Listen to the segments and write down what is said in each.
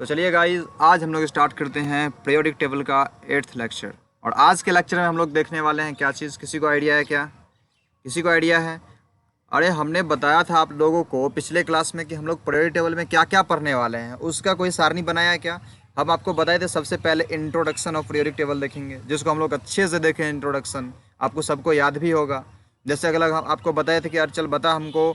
तो चलिए गाइस, आज हम लोग स्टार्ट करते हैं पीरियोडिक टेबल का 8th लेक्चर। और आज के लेक्चर में हम लोग देखने वाले हैं क्या चीज़। किसी को आइडिया है क्या? किसी को आइडिया है? अरे हमने बताया था आप लोगों को पिछले क्लास में कि हम लोग पीरियोडिक टेबल में क्या क्या पढ़ने वाले हैं, उसका कोई सारणी बनाया है क्या? हम आपको बताए थे सबसे पहले इंट्रोडक्शन ऑफ पीरियोडिक टेबल देखेंगे, जिसको हम लोग अच्छे से देखें। इंट्रोडक्शन आपको सबको याद भी होगा। जैसे अगला हम आपको बताए थे कि यार चल बता हमको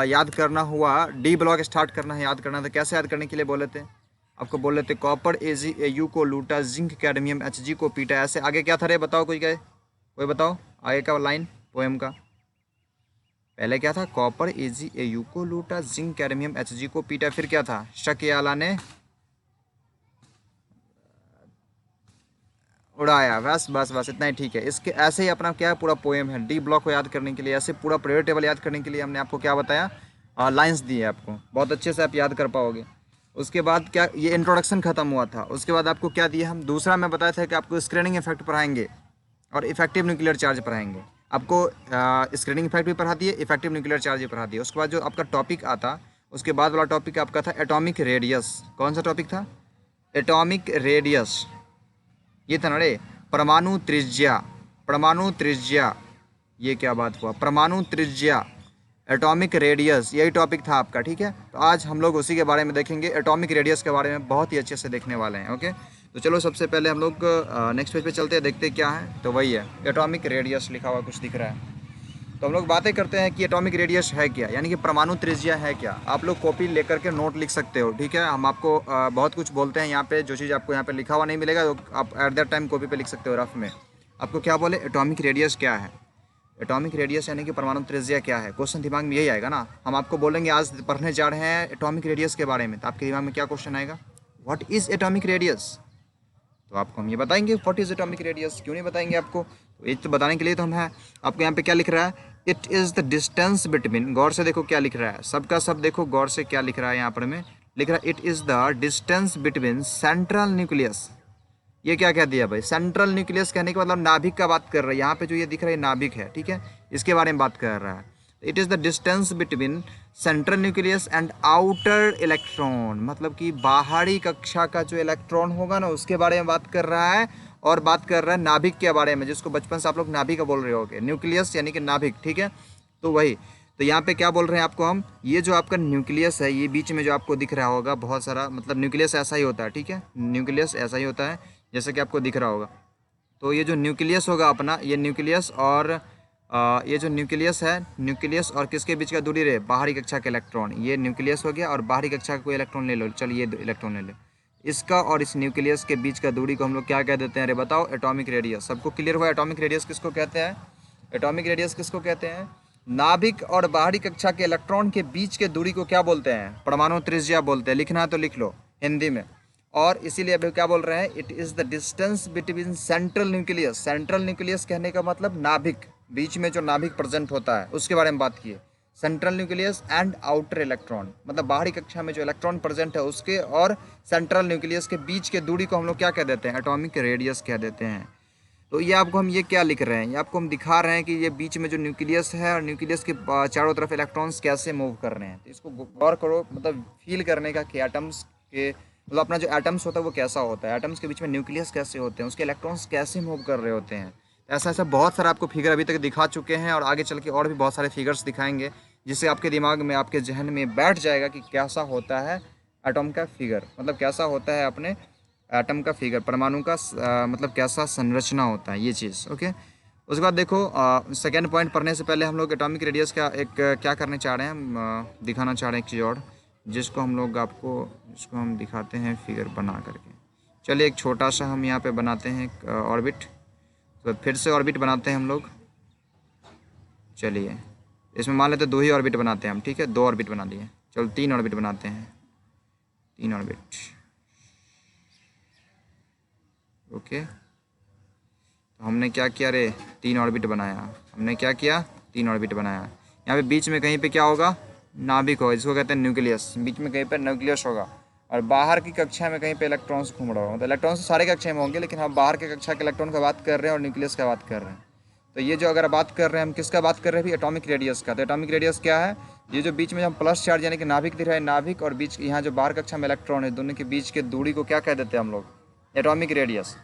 याद करना हुआ, डी ब्लॉक स्टार्ट करना है, याद करना था। कैसे याद करने के लिए बोले थे? आपको बोल रहे थे कॉपर AgAu को लूटा, जिंक कैडमियम Hg को पीटा। ऐसे आगे क्या था रे? बताओ कोई गए, कोई बताओ आगे का लाइन पोएम का। पहले क्या था? कॉपर AgAu को लूटा, जिंक कैडमियम Hg को पीटा। फिर क्या था? शक ए आला ने उड़ाया। बस बस बस इतना ही ठीक है। इसके ऐसे ही अपना क्या है, पूरा पोएम है। डी ब्लॉक को याद करने के लिए, ऐसे पूरा पीरियोडिक टेबल याद करने के लिए हमने आपको क्या बताया, लाइंस दी है आपको, बहुत अच्छे से आप याद कर पाओगे। उसके बाद क्या, ये इंट्रोडक्शन खत्म हुआ था। उसके बाद आपको क्या दिया हम, दूसरा मैं बताया था कि आपको स्क्रीनिंग इफेक्ट पढ़ाएंगे और इफेक्टिव न्यूक्लियर चार्ज पढ़ाएंगे। आपको स्क्रीनिंग इफेक्ट भी पढ़ा दिए, इफेक्टिव न्यूक्लियर चार्ज भी पढ़ा दिए। उसके बाद जो आपका टॉपिक आता, उसके बाद वाला टॉपिक आपका था एटॉमिक रेडियस। कौन सा टॉपिक था? Atomic radius. ये था ना रे, परमाणु त्रिज्या। परमाणु त्रिज्या, ये क्या बात हुआ? परमाणु त्रिज्या, एटॉमिक रेडियस, यही टॉपिक था आपका। ठीक है, तो आज हम लोग उसी के बारे में देखेंगे, एटॉमिक रेडियस के बारे में बहुत ही अच्छे से देखने वाले हैं। ओके, तो चलो सबसे पहले हम लोग नेक्स्ट पेज पे चलते हैं, देखते हैं क्या है। तो वही है, एटॉमिक रेडियस लिखा हुआ कुछ दिख रहा है। तो हम लोग बातें करते हैं कि एटॉमिक रेडियस है क्या, यानी कि परमाणु त्रिज्या है क्या। आप लोग कॉपी लेकर के नोट लिख सकते हो। ठीक है, हम आपको बहुत कुछ बोलते हैं यहाँ पे, जो चीज़ आपको यहाँ पे लिखा हुआ नहीं मिलेगा तो आप एट दैट टाइम कॉपी पे लिख सकते हो रफ में। आपको क्या बोले, एटॉमिक रेडियस क्या है। एटॉमिक रेडियस यानी कि परमाणु त्रिज्या क्या है। क्वेश्चन दिमाग में यही आएगा ना। हम आपको बोलेंगे आज पढ़ने जा रहे हैं एटॉमिक रेडियस के बारे में, तो आपके दिमाग में क्या क्वेश्चन आएगा? What is atomic radius. तो आपको हम ये बताएंगे व्हाट इज़ एटॉमिक रेडियस। क्यों नहीं बताएंगे आपको, तो ये तो बताने के लिए तो हम हैं। आपको यहाँ पे क्या लिख रहा है, it is the distance between, गौर से देखो क्या लिख रहा है, सबका सब देखो गौर से क्या लिख रहा है। यहाँ पर में लिख रहा है it is the distance between central nucleus. ये क्या कह दिया भाई? सेंट्रल न्यूक्लियस कहने के मतलब नाभिक का बात कर रहा है। यहाँ पे जो ये दिख रहा है नाभिक है, ठीक है, इसके बारे में बात कर रहा है। It is the distance between central nucleus and outer electron, मतलब कि बाहरी कक्षा का जो इलेक्ट्रॉन होगा ना, उसके बारे में बात कर रहा है। और बात कर रहा है नाभिक के बारे में, जिसको बचपन से आप लोग नाभिक बोल रहे होगे। न्यूक्लियस यानी कि नाभिक, ठीक है, तो वही। तो यहाँ पे क्या बोल रहे हैं आपको हम, ये जो आपका न्यूक्लियस है, ये बीच में जो आपको दिख रहा होगा बहुत सारा, मतलब न्यूक्लियस ऐसा ही होता है। ठीक है, न्यूक्लियस ऐसा ही होता है जैसे कि आपको दिख रहा होगा। तो ये जो न्यूक्लियस होगा अपना, ये न्यूक्लियस और ये जो न्यूक्लियस है, न्यूक्लियस और किसके बीच का दूरी रहे? बाहरी कक्षा के इलेक्ट्रॉन। ये न्यूक्लियस हो गया और बाहरी कक्षा का कोई इलेक्ट्रॉन ले लो, चलिए ये इलेक्ट्रॉन ले लो। इसका और इस न्यूक्लियस के बीच का दूरी को हम लोग क्या कह देते हैं? अरे बताओ, एटॉमिक रेडियस। सबको क्लियर हुआ एटॉमिक रेडियस किसको कहते हैं? एटॉमिक रेडियस किसको कहते हैं? नाभिक और बाहरी कक्षा के इलेक्ट्रॉन के बीच के दूरी को क्या बोलते हैं? परमाणु त्रिज्या बोलते हैं। लिखना है तो लिख लो हिंदी में। और इसीलिए अभी क्या बोल रहे हैं, it is the distance between central nucleus. Central nucleus कहने का मतलब नाभिक, बीच में जो नाभिक प्रेजेंट होता है उसके बारे में बात किए। Central nucleus and outer electron, मतलब बाहरी कक्षा में जो इलेक्ट्रॉन प्रेजेंट है उसके और सेंट्रल न्यूक्लियस के बीच के दूरी को हम लोग क्या कह देते हैं? एटॉमिक रेडियस कह देते हैं। तो ये आपको हम ये क्या लिख रहे हैं, ये आपको हम दिखा रहे हैं कि ये बीच में जो न्यूक्लियस है और न्यूक्लियस के चारों तरफ इलेक्ट्रॉन्स कैसे मूव कर रहे हैं। तो इसको गौर करो, मतलब फील करने का कि एटम्स के, मतलब अपना जो एटम्स होता है वो कैसा होता है, एटम्स के बीच में न्यूक्लियस कैसे होते हैं, उसके इलेक्ट्रॉन्स कैसे मूव कर रहे होते हैं। ऐसा ऐसा बहुत सारा आपको फिगर अभी तक दिखा चुके हैं और आगे चल के और भी बहुत सारे फिगर्स दिखाएंगे, जिससे आपके दिमाग में, आपके जहन में बैठ जाएगा कि कैसा होता है एटम का फिगर, मतलब कैसा होता है अपने एटम का फिगर, परमाणु का मतलब कैसा संरचना होता है, ये चीज़। ओके, उसके बाद देखो सेकेंड पॉइंट पढ़ने से पहले हम लोग एटॉमिक रेडियस का एक क्या करने चाह रहे हैं, हम दिखाना चाह रहे हैं एक चीज़ और, जिसको हम लोग आपको, इसको हम दिखाते हैं फिगर बना करके। चलिए एक छोटा सा हम यहाँ पे बनाते हैं ऑर्बिट। तो फिर से ऑर्बिट बनाते हैं हम लोग। चलिए इसमें मान लेते 2 ही ऑर्बिट बनाते हैं हम, ठीक है, 2 ऑर्बिट बना लिए। चलो 3 ऑर्बिट बनाते हैं, 3 ऑर्बिट। ओके, तो हमने क्या किया रे, 3 ऑर्बिट बनाया। हमने क्या किया? 3 ऑर्बिट बनाया। यहाँ पे बीच में कहीं पे क्या होगा? नाभिक होगा, जिसको कहते हैं न्यूक्लियस। बीच में कहीं पे न्यूक्लियस होगा और बाहर की कक्षा में कहीं पे इलेक्ट्रॉन्स घूम रहा होगा। मतलब इलेक्ट्रॉन्स सारे कक्षा में होंगे, लेकिन हम बाहर के कक्षा के इलेक्ट्रॉन का बात कर रहे हैं और न्यूक्लियस का बात कर रहे हैं। तो ये जो अगर बात कर रहे हैं हम, किसका बात कर रहे हैं भी? एटॉमिक रेडियस का। तो एटॉमिक रेडियस क्या है? ये जो बीच में हम प्लस चार्ज यानी कि नाभिक दिख रहा है, नाभिक और बीच यहाँ जो बाहर कक्षा में इलेक्ट्रॉन है, दोनों के बीच के दूरी को क्या कह देते हैं हम लोग? Atomic radius.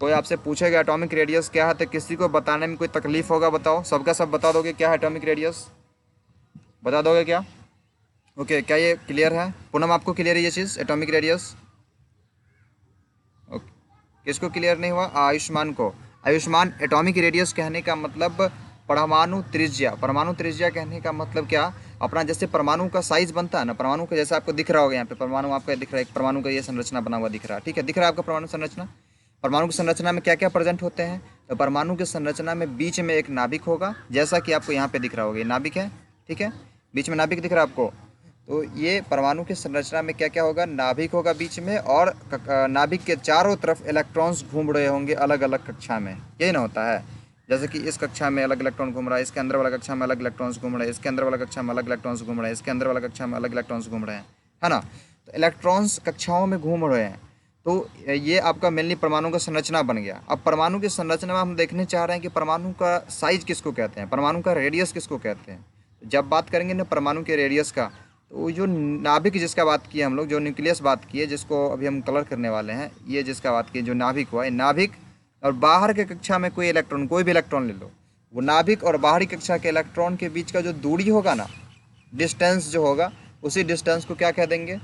कोई आपसे पूछेगा एटॉमिक रेडियस क्या है तो किसी को बताने में कोई तकलीफ होगा? बताओ, सबका सब बता दोगे क्या है एटॉमिक रेडियस? बता दोगे क्या? ओके, क्या ये क्लियर है? पूनम आपको क्लियर है ये चीज़, एटॉमिक रेडियस? ओके, किसको क्लियर नहीं हुआ? आयुष्मान को। आयुष्मान, एटॉमिक रेडियस कहने का मतलब परमाणु त्रिज्या। परमाणु त्रिज्या कहने का मतलब क्या? अपना जैसे परमाणु का साइज बनता है ना, परमाणु का जैसे आपको दिख रहा होगा यहाँ पे, परमाणु आपका दिख रहा है, एक परमाणु का ये संरचना बना हुआ दिख रहा है, ठीक है, दिख रहा है आपका परमाणु संरचना? परमाणु की संरचना में क्या क्या प्रेजेंट होते हैं? तो परमाणु की संरचना में बीच में एक नाभिक होगा, जैसा कि आपको यहाँ पे दिख रहा होगा, ये नाभिक है, ठीक है, बीच में नाभिक दिख रहा है आपको। तो ये परमाणु की संरचना में क्या क्या होगा? नाभिक होगा बीच में, और नाभिक के चारों तरफ इलेक्ट्रॉन्स घूम रहे होंगे अलग अलग कक्षा में, यही ना होता है? जैसे कि इस कक्षा में अलग इलेक्ट्रॉन घूम रहा है, इसके अंदर वाला कक्षा में अलग इलेक्ट्रॉन्स घूम रहे हैं, इसके अंदर वाला कक्षा में अलग इलेक्ट्रॉन्स घूम रहे हैं, इसके अंदर वाला कक्षा में अलग इलेक्ट्रॉन्स घूम रहे हैं, है ना? तो इलेक्ट्रॉन्स कक्षाओं में घूम रहे हैं। तो ये आपका मेनली परमाणु का संरचना बन गया। अब परमाणु की संरचना में हम देखने चाह रहे हैं कि परमाणु का साइज किसको कहते हैं, परमाणु का रेडियस किसको कहते हैं। जब बात करेंगे ना परमाणु के रेडियस का, तो जो नाभिक जिसका बात किए हम लोग, जो न्यूक्लियस बात किए, जिसको अभी हम कलर करने वाले हैं, ये जिसका बात किए जो नाभिक हुआ, ये नाभिक और बाहर के कक्षा में कोई इलेक्ट्रॉन, कोई भी इलेक्ट्रॉन ले लो, वो नाभिक और बाहरी कक्षा के इलेक्ट्रॉन के बीच का जो दूरी होगा ना, डिस्टेंस जो होगा, उसी डिस्टेंस को क्या कह देंगे?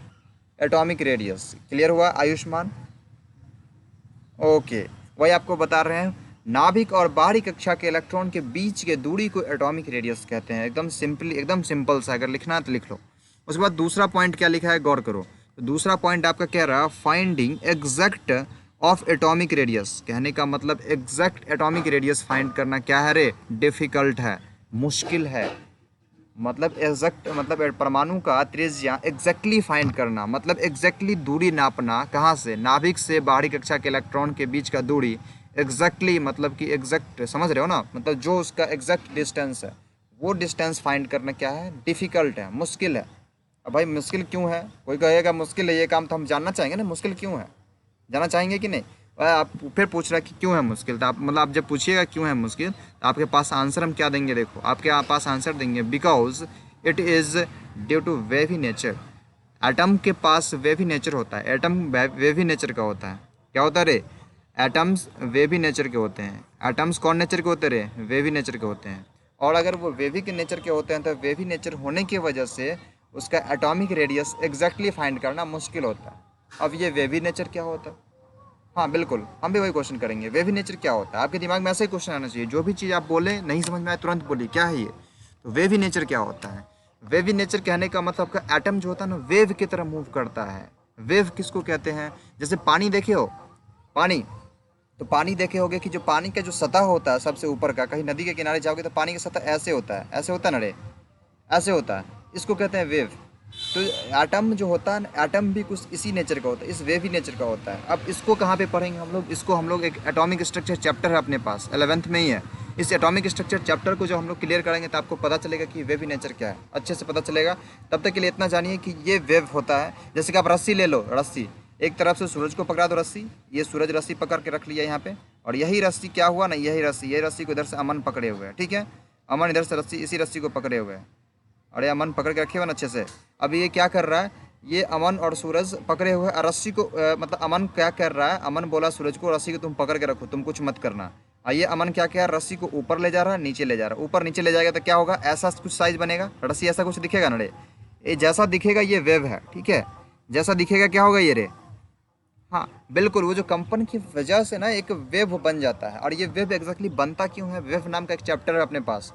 Atomic radius. क्लियर हुआ आयुष्मान? ओके, वही आपको बता रहे हैं, नाभिक और बाहरी कक्षा के इलेक्ट्रॉन के बीच के दूरी को एटॉमिक रेडियस कहते हैं। एकदम सिंपली, एकदम सिंपल सा, अगर लिखना है तो लिख लो। उसके बाद दूसरा पॉइंट क्या लिखा है, गौर करो। तो दूसरा पॉइंट आपका कह रहा है finding exact of atomic radius. कहने का मतलब एग्जैक्ट एटॉमिक रेडियस फाइंड करना क्या है रे? डिफिकल्ट है, मुश्किल है। मतलब एग्जैक्ट मतलब परमाणु का त्रिज्या एग्जैक्टली फाइंड करना, मतलब एग्जैक्टली दूरी नापना, कहाँ से? नाभिक से बाहरी कक्षा के इलेक्ट्रॉन के बीच का दूरी एग्जैक्टली, मतलब कि एग्जैक्ट, समझ रहे हो ना? मतलब जो उसका एग्जैक्ट डिस्टेंस है, वो डिस्टेंस फाइंड करना क्या है? डिफिकल्ट है, मुश्किल है। अब भाई मुश्किल क्यों है? कोई कहेगा मुश्किल है ये काम, तो हम जानना चाहेंगे ना मुश्किल क्यों है, जानना चाहेंगे कि नहीं? आप फिर पूछ रहा है कि क्यों है मुश्किल, तो आप मतलब आप जब पूछिएगा क्यों है मुश्किल, तो आपके पास आंसर हम क्या देंगे? देखो, आपके पास आंसर देंगे because it is due to wavy nature. Atom के पास वेवी नेचर होता है, एटम वेवी नेचर का होता है। क्या होता है रे? एटम्स वेवी नेचर के होते हैं। एटम्स कौन नेचर के होते रे? वेवी नेचर के होते हैं। और अगर वो वेवी के नेचर के होते हैं तो वेवी नेचर होने की वजह से उसका एटॉमिक रेडियस एग्जैक्टली फाइंड करना मुश्किल होता है। अब ये वेवी नेचर क्या होता है? हाँ बिल्कुल, हम भी वही क्वेश्चन करेंगे, वेवी नेचर क्या होता है। आपके दिमाग में ऐसा ही क्वेश्चन आना चाहिए, जो भी चीज़ आप बोले नहीं समझ में आए तुरंत बोलिए क्या है ये। तो वेवी नेचर क्या होता है? वेवी नेचर कहने का मतलब आपका एटम जो होता है ना, वेव की तरह मूव करता है। वेव किसको कहते हैं? जैसे पानी देखे हो, पानी, तो पानी देखे होगे कि जो पानी का जो सतह होता है सबसे ऊपर का, कहीं नदी के किनारे जाओगे तो पानी का सतह ऐसे होता है, ऐसे होता है ना रे, ऐसे होता है, इसको कहते हैं वेव। तो एटम जो होता है ना, एटम भी कुछ इसी नेचर का होता है, इस वेवी नेचर का होता है। अब इसको कहाँ पे पढ़ेंगे हम लोग? इसको हम लोग एक एटॉमिक स्ट्रक्चर चैप्टर है अपने पास, 11th में ही है। इस एटॉमिक स्ट्रक्चर चैप्टर को जो हम लोग क्लियर करेंगे तो आपको पता चलेगा कि वेवी नेचर क्या है, अच्छे से पता चलेगा। तब तक के लिए इतना जानिए कि ये वेव होता है। जैसे कि आप रस्सी ले लो, रस्सी, एक तरफ से सूरज को पकड़ा दो रस्सी, ये सूरज रस्सी पकड़ के रख लिया यहाँ पे, और यही रस्सी क्या हुआ ना, यही रस्सी को इधर से अमन पकड़े हुए है, ठीक है, अमन इधर से रस्सी, इसी रस्सी को पकड़े हुए है, अरे अमन पकड़ के रखे हुए ना अच्छे से। अब ये क्या कर रहा है? ये अमन और सूरज पकड़े हुए रस्सी को, मतलब अमन क्या कर रहा है? अमन बोला सूरज को रस्सी को तुम पकड़ के रखो, तुम कुछ मत करना। आइए अमन क्या क्या रस्सी को ऊपर ले जा रहा है, नीचे ले जा रहा है। ऊपर नीचे ले जाएगा तो क्या होगा? ऐसा कुछ साइज बनेगा, रस्सी ऐसा कुछ दिखेगा ना रे, ये जैसा दिखेगा ये वेव है, ठीक है, जैसा दिखेगा क्या होगा ये रे? हाँ बिल्कुल, वो जो कंपन की वजह से ना एक वेव बन जाता है। और ये वेव एग्जैक्टली बनता क्यों है? वेव नाम का एक चैप्टर है अपने पास।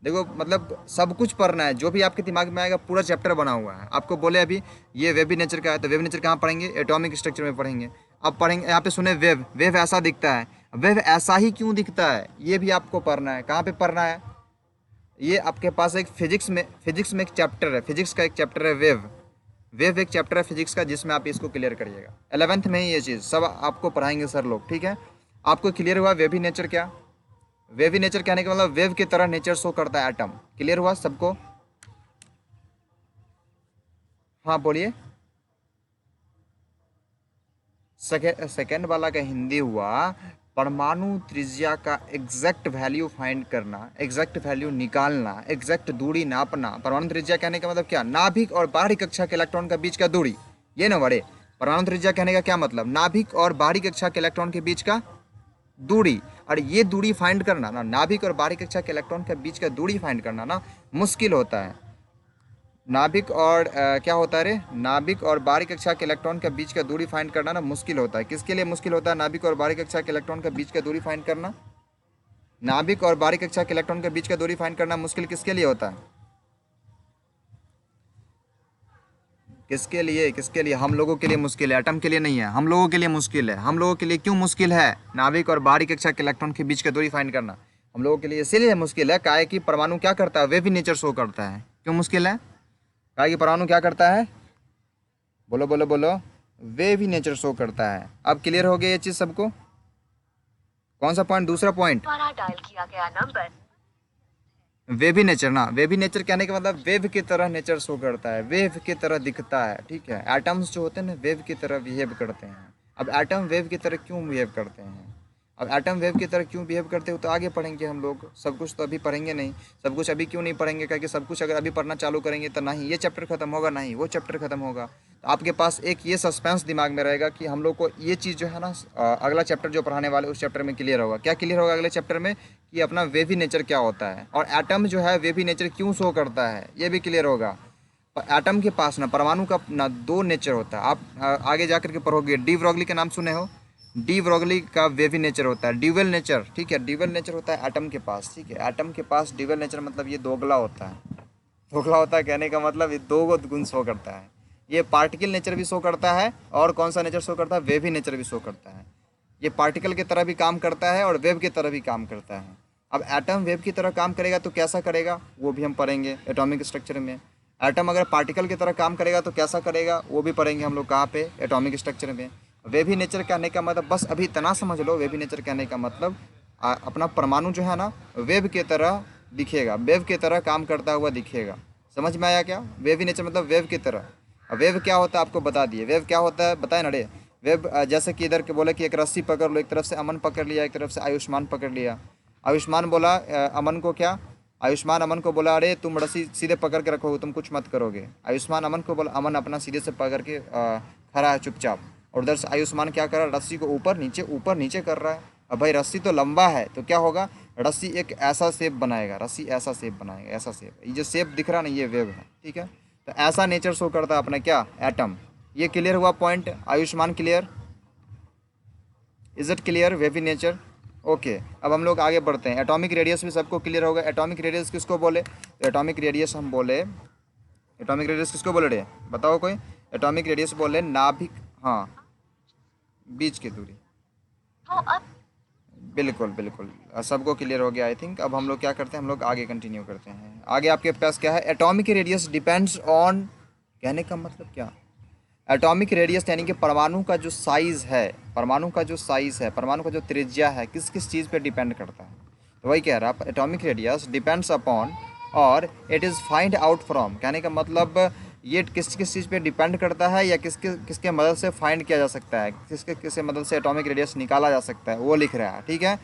देखो मतलब सब कुछ पढ़ना है, जो भी आपके दिमाग में आएगा पूरा चैप्टर बना हुआ है। आपको बोले अभी ये वेवी नेचर का है, तो वेव नेचर कहाँ पढ़ेंगे? एटॉमिक स्ट्रक्चर में पढ़ेंगे। अब पढ़ेंगे यहाँ पे, सुने वेव, वेव ऐसा दिखता है। वेव ऐसा ही क्यों दिखता है ये भी आपको पढ़ना है। कहाँ पे पढ़ना है? ये आपके पास एक फिजिक्स में एक चैप्टर है, फिजिक्स का एक चैप्टर है वेव। वेव एक चैप्टर है फिजिक्स का, जिसमें आप इसको क्लियर करिएगा। 11th में ही ये चीज़ सब आपको पढ़ाएंगे सर लोग, ठीक है। आपको क्लियर हुआ वेवी नेचर क्या? वेवी नेचर कहने का मतलब वेव की तरह नेचर शो करता है एटम। क्लियर हुआ सबको? हाँ बोलिए। सेकेंड वाला का हिंदी हुआ परमाणु त्रिज्या का एग्जैक्ट वैल्यू फाइंड करना, एग्जैक्ट वैल्यू निकालना, एग्जैक्ट दूरी नापना। परमाणु त्रिज्या कहने का मतलब क्या? नाभिक और बाहरी कक्षा के इलेक्ट्रॉन के बीच का दूरी, ये ना बड़े। परमाणु त्रिज्या कहने का क्या मतलब? नाभिक और बाहरी कक्षा के इलेक्ट्रॉन के बीच का दूरी। और ये दूरी फाइंड करना ना, नाभिक और बाहरी कक्षा के इलेक्ट्रॉन के बीच का दूरी फाइंड करना ना मुश्किल होता है। नाभिक और क्या होता है रे? नाभिक और बाहरी कक्षा के इलेक्ट्रॉन के बीच का दूरी फाइंड करना ना मुश्किल होता है। किसके लिए मुश्किल होता है नाभिक और बाहरी कक्षा के इलेक्ट्रॉन के बीच का दूरी फाइंड करना? नाभिक और बाहरी कक्षा के इलेक्ट्रॉन के बीच का दूरी फाइंड करना मुश्किल किसके लिए होता है? किसके लिए? किसके लिए? हम लोगों के लिए मुश्किल है, एटम के लिए नहीं है। हम लोगों के लिए मुश्किल है। हम लोगों के लिए क्यों मुश्किल है नाभिक और बाहरी कक्षा के इलेक्ट्रॉन के बीच का दूरी फाइंड करना? हम लोगों के लिए इसीलिए मुश्किल है काहे कि परमाणु क्या करता है? वे भी नेचर शो करता है। क्यों मुश्किल है? काहे कि परमाणु क्या करता है? बोलो बोलो बोलो। वे भी नेचर शो करता है। अब क्लियर हो गया ये चीज सबको? कौन सा पॉइंट? दूसरा पॉइंट, द्वारा डायल किया गया नंबर। वेवी नेचर ना, वेवी नेचर कहने का मतलब वेव की तरह नेचर शो करता है, वेव की तरह दिखता है। ठीक है, एटम्स जो होते हैं ना वेव की तरह बिहेव करते हैं। अब एटम वेव की तरह क्यों बिहेव करते हैं? अब एटम वेव की तरह क्यों बिहेव करते हो तो आगे पढ़ेंगे हम लोग। सब कुछ तो अभी पढ़ेंगे नहीं। सब कुछ अभी क्यों नहीं पढ़ेंगे? क्योंकि सब कुछ अगर अभी पढ़ना चालू करेंगे तो नहीं ये चैप्टर खत्म होगा, नहीं वो चैप्टर खत्म होगा। तो आपके पास एक ये सस्पेंस दिमाग में रहेगा कि हम लोग को ये चीज़ जो है ना अगला चैप्टर जो पढ़ाने वाले उस चैप्टर में क्लियर होगा। क्या क्लियर होगा अगले चैप्टर में? कि अपना वेवी नेचर क्या होता है और एटम जो है वेवी नेचर क्यों शो करता है, ये भी क्लियर होगा। एटम के पास ना, परमाणु का ना दो नेचर होता है। आप आगे जाकर के पढ़ोगे। डी ब्रोगली का नाम सुने हो? डी ब्रोगली का वेवी नेचर होता है, ड्यूअल नेचर। ठीक है, ड्यूअल नेचर होता है एटम के पास। ठीक है, एटम के पास ड्यूअल नेचर मतलब ये दोगला होता है। दोगला होता है कहने का मतलब ये दो गुण शो करता है। ये पार्टिकल नेचर भी शो करता है और कौन सा नेचर शो करता है? वेवी नेचर भी शो करता है। ये पार्टिकल की तरह भी काम करता है और वेव की तरह भी काम करता है। अब एटम वेव की तरह काम करेगा तो कैसा करेगा वो भी हम पढ़ेंगे एटॉमिक स्ट्रक्चर में। एटम अगर पार्टिकल की तरह काम करेगा तो कैसा करेगा वो भी पढ़ेंगे हम लोग। कहाँ पे? एटॉमिक स्ट्रक्चर में। वेवी नेचर कहने का मतलब बस अभी इतना समझ लो, वेवी नेचर कहने का मतलब अपना परमाणु जो है ना वेव की तरह दिखेगा, वेव की तरह काम करता हुआ दिखेगा। समझ में आया क्या? वेवी नेचर मतलब वेव की तरह। अब वेव क्या होता है आपको बता दिए। वेव क्या होता है बताए ना रे? वेब जैसे कि इधर के बोले कि एक रस्सी पकड़ लो, एक तरफ से अमन पकड़ लिया, एक तरफ से आयुष्मान पकड़ लिया। आयुष्मान बोला अमन को क्या? आयुष्मान अमन को बोला अरे तुम रस्सी सीधे पकड़ के रखोगे, तुम कुछ मत करोगे। आयुष्मान अमन को बोला, अमन अपना सीधे से पकड़ के खड़ा है चुपचाप। और उधर से आयुष्मान क्या कर रहा है? रस्सी को ऊपर नीचे कर रहा है। अब भाई रस्सी तो लंबा है तो क्या होगा? रस्सी एक ऐसा शेप बनाएगा, रस्सी ऐसा शेप बनाएगा, ऐसा शेप। ये जो शेप दिख रहा है ना ये वेव है। ठीक है, तो ऐसा नेचर शो करता है अपना क्या? एटम। ये क्लियर हुआ point? Ayushman clear? Is it clear wavy nature? Okay, अब हम लोग आगे बढ़ते हैं। एटॉमिक रेडियस भी सबको क्लियर होगा। एटॉमिक रेडियस किसको बोले? तो एटॉमिक रेडियस हम बोले, एटॉमिक रेडियस किसको बोले रे बताओ कोई? एटॉमिक रेडियस बोले नाभिक, हाँ बीच की दूरी। तो अब बिल्कुल बिल्कुल सबको क्लियर हो गया आई थिंक। अब हम लोग क्या करते हैं? हम लोग आगे कंटिन्यू करते हैं। आगे आपके पास क्या है? एटॉमिक रेडियस डिपेंड्स ऑन, कहने का मतलब क्या? एटॉमिक रेडियस यानी कि परमाणु का जो साइज़ है, परमाणु का जो साइज़ है, परमाणु का जो त्रिज्या है किस किस चीज़ पे डिपेंड करता है? तो वही कह रहा है एटॉमिक रेडियस डिपेंड्स अपॉन और it is find out from. कहने का मतलब ये किस किस चीज़ पे डिपेंड करता है या किसके किसके मदद से फाइंड किया जा सकता है, किसके किसके मदद से एटॉमिक रेडियस निकाला जा सकता है वो लिख रहा है। ठीक है,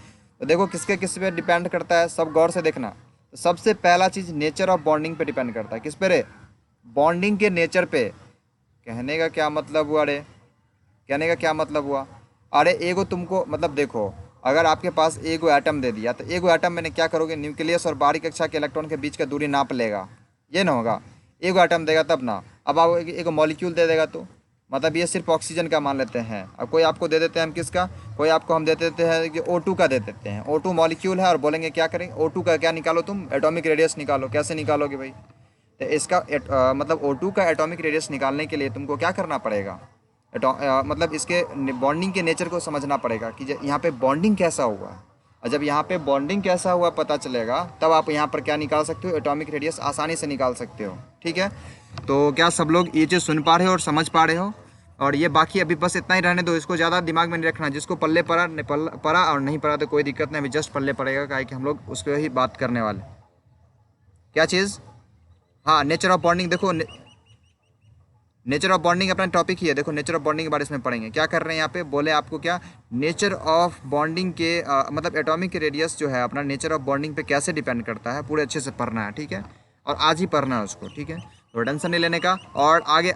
तो देखो किसके किस पे डिपेंड करता है, सब गौर से देखना। तो सबसे पहला चीज़ नेचर ऑफ बॉन्डिंग पे डिपेंड करता है। किस पे रे? बॉन्डिंग के नेचर पे। कहने का क्या मतलब हुआ रे? कहने का क्या मतलब हुआ? अरे एगो तुमको मतलब देखो, अगर आपके पास एगो एटम दे दिया तो एगो एटम में क्या करोगे? न्यूक्लियस और बाहरी कक्षा के इलेक्ट्रॉन के बीच का दूरी नाप लेगा, ये ना होगा? एगो एटम देगा तब ना। अब आप एगो मॉलिक्यूल दे देगा तो मतलब ये सिर्फ ऑक्सीजन का मान लेते हैं। अब कोई आपको दे देते हैं हम किसका? कोई आपको हम दे देते हैं कि O2 का दे देते हैं। O2 मॉलिक्यूल है और बोलेंगे क्या करेंगे? O2 का क्या निकालो तुम? एटॉमिक रेडियस निकालो। कैसे निकालोगे भाई? तो इसका मतलब O2 का एटॉमिक रेडियस निकालने के लिए तुमको क्या करना पड़ेगा? मतलब इसके बॉन्डिंग के नेचर को समझना पड़ेगा कि यहाँ पे बॉन्डिंग कैसा हुआ। और जब यहाँ पे बॉन्डिंग कैसा हुआ पता चलेगा तब आप यहाँ पर क्या निकाल सकते हो? एटॉमिक रेडियस आसानी से निकाल सकते हो। ठीक है, तो क्या सब लोग ये चीज़ सुन पा रहे हो और समझ पा रहे हो? और ये बाकी अभी बस इतना ही रहने दो, इसको ज़्यादा दिमाग में नहीं रखना। जिसको पल्ले पड़ा और नहीं पड़ा तो कोई दिक्कत नहीं, अभी जस्ट पल्ले पड़ेगा क्या कि हम लोग उस पर ही बात करने वाले। क्या चीज़? हाँ, नेचर ऑफ बॉन्डिंग देखो नेचर ऑफ बॉन्डिंग अपना टॉपिक ही है। देखो नेचर ऑफ बॉन्डिंग के बारे में पढ़ेंगे। क्या कर रहे हैं यहाँ पे, बोले आपको क्या नेचर ऑफ बॉन्डिंग के मतलब एटॉमिक रेडियस जो है अपना नेचर ऑफ बॉन्डिंग पे कैसे डिपेंड करता है, पूरे अच्छे से पढ़ना है, ठीक है। और आज ही पढ़ना है उसको, ठीक है, तो टेंशन नहीं लेने का। और आगे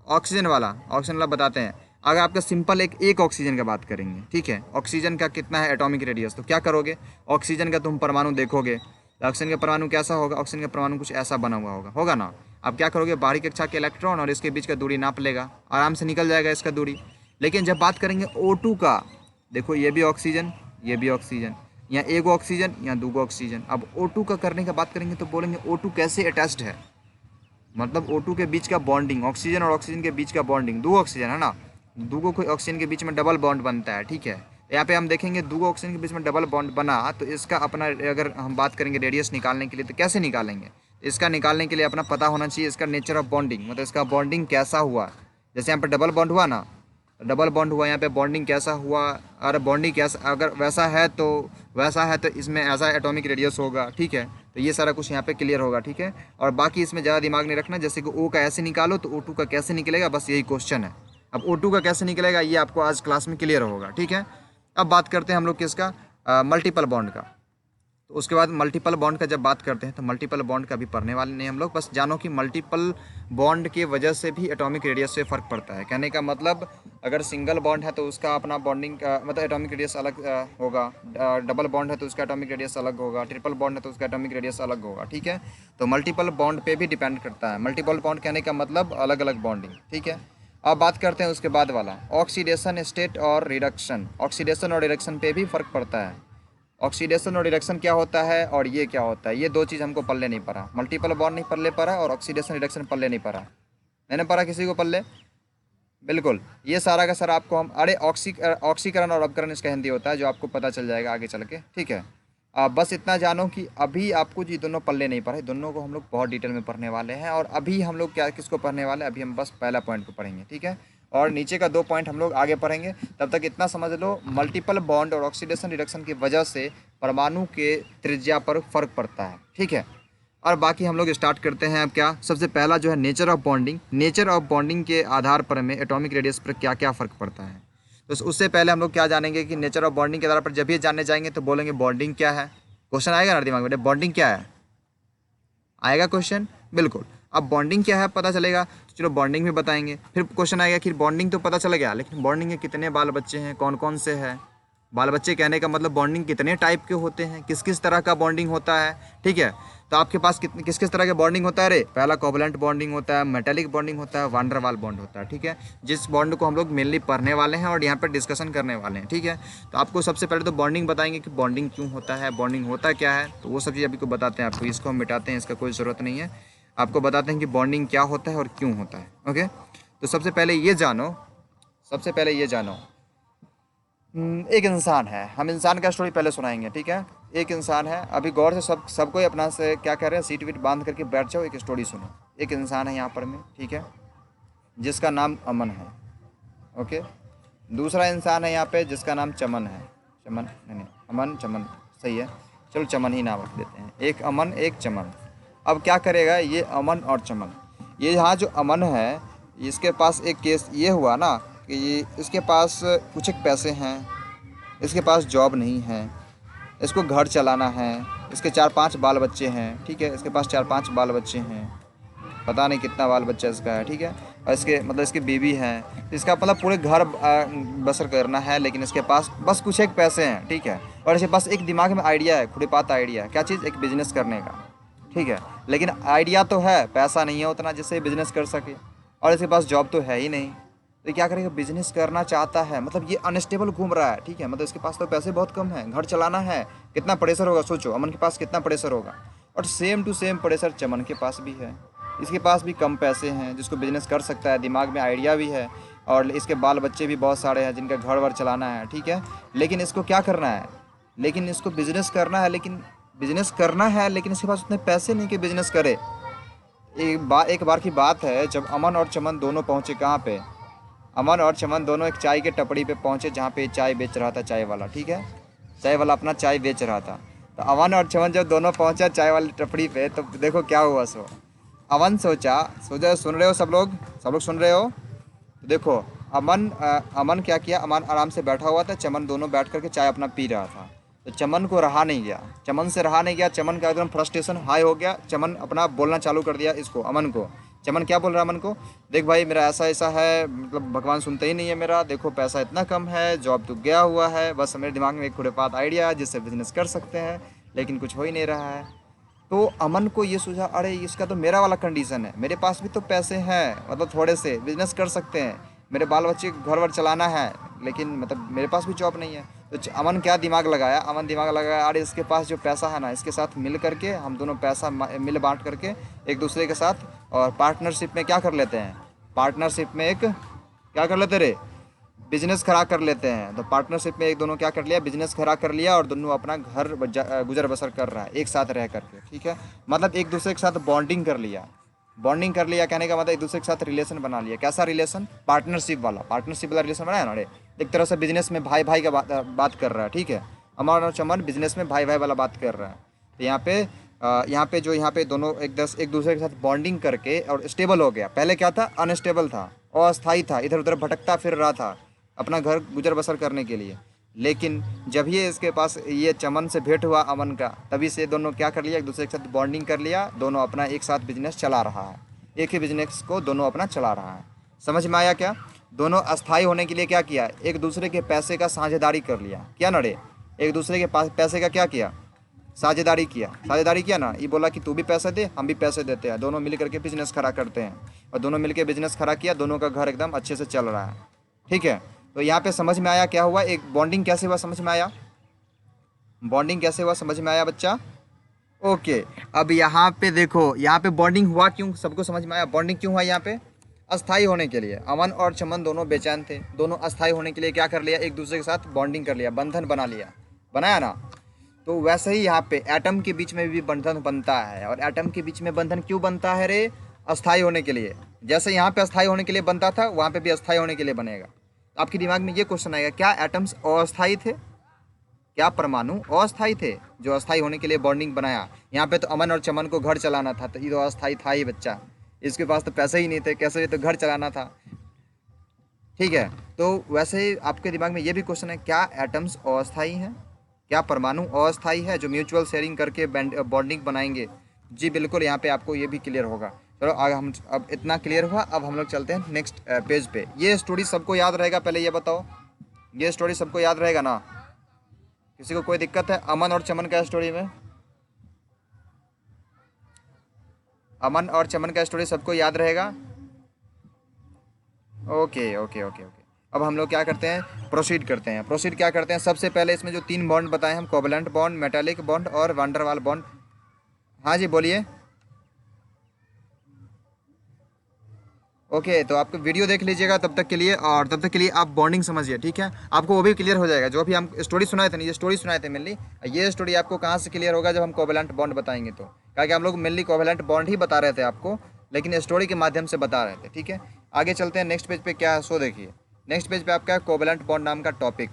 ऑक्सीजन वाला बताते हैं। अगर आपका सिंपल एक ऑक्सीजन का बात करेंगे, ठीक है, ऑक्सीजन का कितना है एटॉमिक रेडियस, तो क्या करोगे, ऑक्सीजन का तुम परमाणु देखोगे, तो ऑक्सीजन का परमाणु कैसा होगा, ऑक्सीजन का परमाणु कुछ ऐसा बना हुआ होगा ना। अब क्या करोगे, बाहरी कक्षा के इलेक्ट्रॉन और इसके बीच का दूरी नाप लेगा, आराम से निकल जाएगा इसका दूरी। लेकिन जब बात करेंगे O2 का, देखो ये भी ऑक्सीजन, ये भी ऑक्सीजन, यहाँ एक ऑक्सीजन, यहाँ दो ऑक्सीजन। अब O2 का करने का बात करेंगे तो बोलेंगे O2 कैसे अटैच्ड है, मतलब O2 के बीच का बॉन्डिंग, ऑक्सीजन और ऑक्सीजन के बीच का बॉन्डिंग, दो ऑक्सीजन है ना, दो को ऑक्सीजन के बीच में डबल बॉन्ड बनता है, ठीक है। यहाँ पे हम देखेंगे दो ऑक्सीजन के बीच में डबल बॉन्ड बना, तो इसका अपना अगर हम बात करेंगे रेडियस निकालने के लिए तो कैसे निकालेंगे, इसका निकालने के लिए अपना पता होना चाहिए इसका नेचर ऑफ बॉन्डिंग, मतलब इसका बॉन्डिंग कैसा हुआ। जैसे यहाँ पर डबल बॉन्ड हुआ ना, डबल बॉन्ड हुआ, यहाँ पे बॉन्डिंग कैसा हुआ, और बॉन्डिंग कैसा अगर वैसा है तो इसमें ऐसा एटॉमिक रेडियस होगा, ठीक है। तो ये सारा कुछ यहाँ पे क्लियर होगा, ठीक है। और बाकी इसमें ज़्यादा दिमाग नहीं रखना, जैसे कि O का ऐसे निकालो तो O2 का कैसे निकलेगा, बस यही क्वेश्चन है। अब O2 का कैसे निकलेगा ये आपको आज क्लास में क्लियर होगा, ठीक है। अब बात करते हैं हम लोग किसका, मल्टीपल बॉन्ड का। तो उसके बाद मल्टीपल बॉन्ड का जब बात करते हैं तो मल्टीपल बॉन्ड का भी पढ़ने वाले नहीं हम लोग, बस जानो कि मल्टीपल बॉन्ड की वजह से भी एटॉमिक रेडियस से फ़र्क पड़ता है। कहने का मतलब अगर सिंगल बॉन्ड है तो उसका अपना बॉन्डिंग का मतलब एटॉमिक रेडियस अलग होगा, डबल बॉन्ड है तो उसका एटॉमिक रेडियस अलग होगा, ट्रिपल बॉन्ड है तो उसका एटॉमिक रेडियस अलग होगा, ठीक है। तो मल्टीपल बॉन्ड पे भी डिपेंड करता है। मल्टीपल बॉन्ड कहने का मतलब अलग अलग बॉन्डिंग, ठीक है। अब बात करते हैं उसके बाद वाला ऑक्सीडेशन स्टेट और रिडक्शन। ऑक्सीडेशन और रिडक्शन पे भी फ़र्क पड़ता है। ऑक्सीडेशन और रिडक्शन क्या होता है और ये क्या होता है, ये दो चीज़ हमको पल्ले नहीं पड़ा। मल्टीपल बॉन्ड नहीं पल्ले पड़ा और ऑक्सीडेशन रिडक्शन पल्ले नहीं पड़ा, मैंने पढ़ा किसी को पल्ले, बिल्कुल। ये सारा का सारा आपको हम अरे ऑक्सीकरण और अपकरण इसका हिंदी होता है, जो आपको पता चल जाएगा आगे चल के, ठीक है। बस इतना जानो कि अभी आपको ये दोनों पल्ले नहीं पढ़े, दोनों को हम लोग बहुत डिटेल में पढ़ने वाले हैं। और अभी हम लोग क्या किसको पढ़ने वाले हैं, अभी हम बस पहला पॉइंट को पढ़ेंगे, ठीक है। और नीचे का दो पॉइंट हम लोग आगे पढ़ेंगे। तब तक इतना समझ लो, मल्टीपल बॉन्ड और ऑक्सीडेशन रिडक्शन की वजह से परमाणु के त्रिज्या पर फर्क पड़ता है, ठीक है। और बाकी हम लोग स्टार्ट करते हैं। अब क्या सबसे पहला जो है nature of bonding. Nature of bonding के आधार पर में एटॉमिक रेडियस पर क्या क्या फ़र्क पड़ता है, तो उससे पहले हम लोग क्या जानेंगे कि नेचर ऑफ बॉन्डिंग के आधार पर जब ये जानने जाएंगे तो बोलेंगे बॉन्डिंग क्या है। क्वेश्चन आएगा ना दिमाग में, बॉन्डिंग क्या है, आएगा क्वेश्चन, बिल्कुल। अब बॉन्डिंग क्या है पता चलेगा तो चलो बॉन्डिंग भी बताएंगे। फिर क्वेश्चन आएगा कि बॉन्डिंग तो पता चल गया, लेकिन बॉन्डिंग के कितने बाल बच्चे हैं, कौन कौन से हैं। बाल बच्चे कहने का मतलब बॉन्डिंग कितने टाइप के होते हैं, किस किस तरह का बॉन्डिंग होता है, ठीक है। तो आपके पास किस किस तरह के बॉन्डिंग होता है रे, पहला कोवलेंट बॉन्डिंग होता है, मेटेलिक बॉन्डिंग होता है, वान डेर वाल बॉन्ड होता है, ठीक है। जिस बॉन्ड को हम लोग मेनली पढ़ने वाले हैं और यहाँ पर डिस्कशन करने वाले हैं, ठीक है। तो आपको सबसे पहले तो बॉन्डिंग बताएंगे कि बॉन्डिंग क्यों होता है, बॉन्डिंग होता क्या है, तो वो सब चीज़ अभी को बताते हैं आपको। इसको हम मिटाते हैं, इसका कोई ज़रूरत नहीं है। आपको बताते हैं कि बॉन्डिंग क्या होता है और क्यों होता है, ओके। तो सबसे पहले ये जानो एक इंसान है, हम इंसान का स्टोरी पहले सुनाएंगे, ठीक है। एक इंसान है, अभी गौर से सबको ही अपना से क्या कह रहे हैं, सीट वीट बांध करके बैठ जाओ, एक स्टोरी सुनो। एक इंसान है यहाँ पर में, ठीक है, जिसका नाम अमन है, ओके। दूसरा इंसान है यहाँ पे जिसका नाम चमन है, चमन नहीं अमन चमन सही है, चलो चमन ही नाम रख देते हैं। एक अमन एक चमन। अब क्या करेगा ये अमन और चमन, ये यहाँ जो अमन है इसके पास एक केस ये हुआ ना कि ये इसके पास कुछ एक पैसे हैं, इसके पास जॉब नहीं है, इसको घर चलाना है, इसके 4-5 बाल बच्चे हैं, ठीक है। इसके पास 4-5 बाल बच्चे हैं, पता नहीं कितना बाल बच्चा इसका है, ठीक है। और इसके मतलब इसकी बीवी है, इसका मतलब पूरे घर बसर करना है, लेकिन इसके पास बस कुछ एक पैसे हैं, ठीक है। और इसके पास एक दिमाग में आइडिया है, खुड़ीपात आइडिया है, क्या चीज़, एक बिजनेस करने का, ठीक है। लेकिन आइडिया तो है, पैसा नहीं है उतना जिससे बिजनेस कर सके, और इसके पास जॉब तो है ही नहीं। तो क्या करेगा, बिजनेस करना चाहता है, मतलब ये अनस्टेबल घूम रहा है, ठीक है। मतलब इसके पास तो पैसे बहुत कम हैं, घर चलाना है, कितना प्रेशर होगा सोचो, अमन के पास कितना प्रेशर होगा। और सेम टू सेम प्रेशर चमन के पास भी है, इसके पास भी कम पैसे हैं, जिसको बिजनेस कर सकता है, दिमाग में आइडिया भी है, और इसके बाल बच्चे भी बहुत सारे हैं जिनका घर वर चलाना है, ठीक है। लेकिन इसको क्या करना है, लेकिन इसको बिजनेस करना है, लेकिन इसके पास उतने पैसे नहीं कि बिजनेस करे। एक बार की बात है, जब अमन और चमन दोनों पहुँचे कहाँ पे, अमन और चमन दोनों एक चाय के टपड़ी पे पहुँचे जहाँ पे चाय बेच रहा था चाय वाला, ठीक है। चाय वाला अपना चाय बेच रहा था। तो अमन और चमन जब दोनों पहुँचा चाय वाली टपड़ी पे, तो देखो क्या हुआ सो, अमन सोचा सोचा, सुन रहे हो सब लोग, सब लोग सुन रहे हो? तो देखो, अमन क्या किया, अमन आराम से बैठा हुआ था, चमन दोनों बैठ करके चाय अपना पी रहा था। तो चमन को रहा नहीं गया, चमन से रहा नहीं गया, चमन का एकदम फ्रस्ट्रेशन हाई हो गया। चमन अपना बोलना चालू कर दिया इसको, अमन को। चमन क्या बोल रहा है अमन को, देख भाई मेरा ऐसा ऐसा है, मतलब भगवान सुनते ही नहीं है मेरा, देखो पैसा इतना कम है, जॉब तो गया हुआ है, बस मेरे दिमाग में एक खुरेपात आइडिया है जिससे बिजनेस कर सकते हैं, लेकिन कुछ हो ही नहीं रहा है। तो अमन को ये सूझा, अरे इसका तो मेरा वाला कंडीशन है, मेरे पास भी तो पैसे हैं, मतलब थोड़े से बिजनेस कर सकते हैं, मेरे बाल बच्चे को घर वर चलाना है, लेकिन मतलब मेरे पास भी जॉब नहीं है। तो अमन क्या दिमाग लगाया, अमन दिमाग लगाया, अरे इसके पास जो पैसा है ना, इसके साथ मिल करके हम दोनों पैसा मिल बांट करके एक दूसरे के साथ और पार्टनरशिप में क्या कर लेते हैं, पार्टनरशिप में एक क्या कर लेते रे, बिजनेस खड़ा कर लेते हैं। तो पार्टनरशिप में एक दोनों क्या कर लिया, बिजनेस खड़ा कर लिया और दोनों अपना घर गुजर बसर कर रहा है एक साथ रह करके, ठीक है। मतलब एक दूसरे के साथ बॉन्डिंग कर लिया, बॉन्डिंग कर लिया कहने का मतलब एक दूसरे के साथ रिलेशन बना लिया। कैसा रिलेशन, पार्टनरशिप वाला, पार्टनरशिप वाला रिलेशन बनाया ना रे। एक तरह से बिजनेस में भाई भाई का बात कर रहा है, ठीक है। अमर और चमन बिजनेस में भाई भाई वाला बात कर रहा है। तो यहाँ पे दोनों एक दूसरे के साथ बॉन्डिंग करके और स्टेबल हो गया। पहले क्या था, अनस्टेबल था, अस्थाई था, इधर उधर भटकता फिर रहा था अपना घर गुजर बसर करने के लिए। लेकिन जब ये इसके पास ये चमन से भेंट हुआ अमन का, तभी से दोनों क्या कर लिया, एक दूसरे के साथ बॉन्डिंग कर लिया, दोनों अपना एक साथ बिजनेस चला रहा है, एक ही बिजनेस को दोनों अपना चला रहा है। समझ में आया क्या? दोनों अस्थाई होने के लिए क्या किया, एक दूसरे के पैसे का साझेदारी कर लिया, क्या नड़े, एक दूसरे के पास पैसे का क्या किया, साझेदारी किया, साझेदारी किया ना। ये बोला कि तू भी पैसे दे, हम भी पैसे देते हैं, दोनों मिल करके बिजनेस खड़ा करते हैं, और दोनों मिलकर बिजनेस खड़ा किया, दोनों का घर एकदम अच्छे से चल रहा है, ठीक है। तो यहाँ पे समझ में आया क्या हुआ, एक बॉन्डिंग कैसे हुआ, समझ में आया, बॉन्डिंग कैसे हुआ, समझ में आया बच्चा? ओके। अब यहाँ पे देखो, यहाँ पे बॉन्डिंग हुआ क्यों, सबको समझ में आया बॉन्डिंग क्यों हुआ यहाँ पे? अस्थाई होने के लिए। अमन और चमन दोनों बेचैन थे, दोनों अस्थाई होने के लिए क्या कर लिया, एक दूसरे के साथ बॉन्डिंग कर लिया, बंधन बना लिया, बनाया ना। तो वैसे ही यहाँ पे एटम के बीच में भी बंधन बनता है, और एटम के बीच में बंधन क्यों बनता है रे, अस्थाई होने के लिए। जैसे यहाँ पे अस्थाई होने के लिए बनता था, वहाँ पे भी अस्थाई होने के लिए बनेगा। तो आपके दिमाग में ये क्वेश्चन आएगा, क्या एटम्स अस्थाई थे, क्या परमाणु अस्थाई थे जो अस्थाई होने के लिए बॉन्डिंग बनाया? यहाँ पे तो अमन और चमन को घर चलाना था, तो ये तो अस्थाई था ही बच्चा, इसके पास तो पैसे ही नहीं थे, कैसे ये तो घर चलाना था, ठीक है। तो वैसे ही आपके दिमाग में ये भी क्वेश्चन है, क्या एटम्स अस्थाई हैं, क्या परमाणु अस्थाई है जो म्यूचुअल शेयरिंग करके बॉन्डिंग बनाएंगे? जी बिल्कुल, यहाँ पे आपको ये भी क्लियर होगा। चलो आगे हम, अब इतना क्लियर हुआ, अब हम लोग चलते हैं नेक्स्ट पेज पे। ये स्टोरी सबको याद रहेगा, पहले ये बताओ, ये स्टोरी सबको याद रहेगा ना? किसी को कोई दिक्कत है अमन और चमन का स्टोरी में? अमन और चमन का स्टोरी सबको याद रहेगा? Okay okay okay okay. अब हम लोग क्या करते हैं, प्रोसीड करते हैं। प्रोसीड क्या करते हैं, सबसे पहले इसमें जो 3 बॉन्ड बताए हम, कोवलेंट बॉन्ड, मेटालिक बॉन्ड और वांडरवाल बॉन्ड। हाँ जी बोलिए। ओके, तो आपको वीडियो देख लीजिएगा तब तक के लिए, और तब तक के लिए आप बॉन्डिंग समझिए, ठीक है। आपको वो भी क्लियर हो जाएगा जो भी हम स्टोरी सुनाए थे ना, ये स्टोरी सुनाए थे मेनली, ये स्टोरी आपको कहाँ से क्लियर होगा, जब हम कोवलेंट बॉन्ड बताएंगे तो। क्योंकि हम लोग मेनली कोवलेंट बॉन्ड ही बता रहे थे आपको, लेकिन स्टोरी के माध्यम से बता रहे थे, ठीक है। आगे चलते हैं नेक्स्ट पेज पे, क्या है सो देखिए। नेक्स्ट पेज पे आपका है कोवलेंट बॉन्ड नाम का टॉपिक,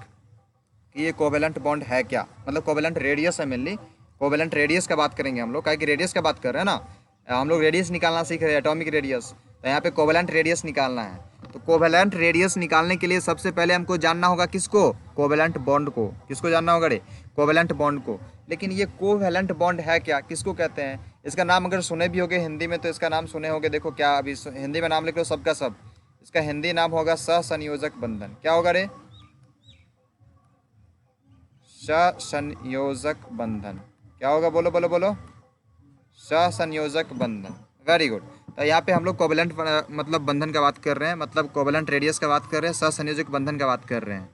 कि ये कोवलेंट बॉन्ड है क्या, मतलब कोवलेंट रेडियस है मेनली, कोवलेंट रेडियस का बात करेंगे हम लोग, क्या कि रेडियस का बात कर रहे हैं ना, हम लोग रेडियस निकालना सीख रहे हैं, एटॉमिक रेडियस। तो यहाँ पे कोवलेंट रेडियस निकालना है। तो कोवलेंट रेडियस निकालने के लिए सबसे पहले हमको जानना होगा किसको, कोवलेंट बॉन्ड को। किसको जानना होगा रे, कोवलेंट बॉन्ड को। लेकिन ये कोवलेंट बॉन्ड है क्या, किसको कहते हैं? इसका नाम अगर सुने भी होगे हिंदी में, तो इसका नाम सुने होगे, देखो क्या अभी हिंदी में नाम लिख लो सबका सब, इसका हिंदी नाम होगा सहसंयोजक बंधन। क्या होगा रे, सहसंयोजक बंधन। क्या होगा, बोलो बोलो बोलो, सहसंयोजक बंधन। Very good. तो यहाँ पे हम लोग कोवलेंट मतलब बंधन का बात कर रहे हैं, मतलब कोवलेंट रेडियस का बात कर रहे हैं, सहसंयोजक बंधन का बात कर रहे हैं।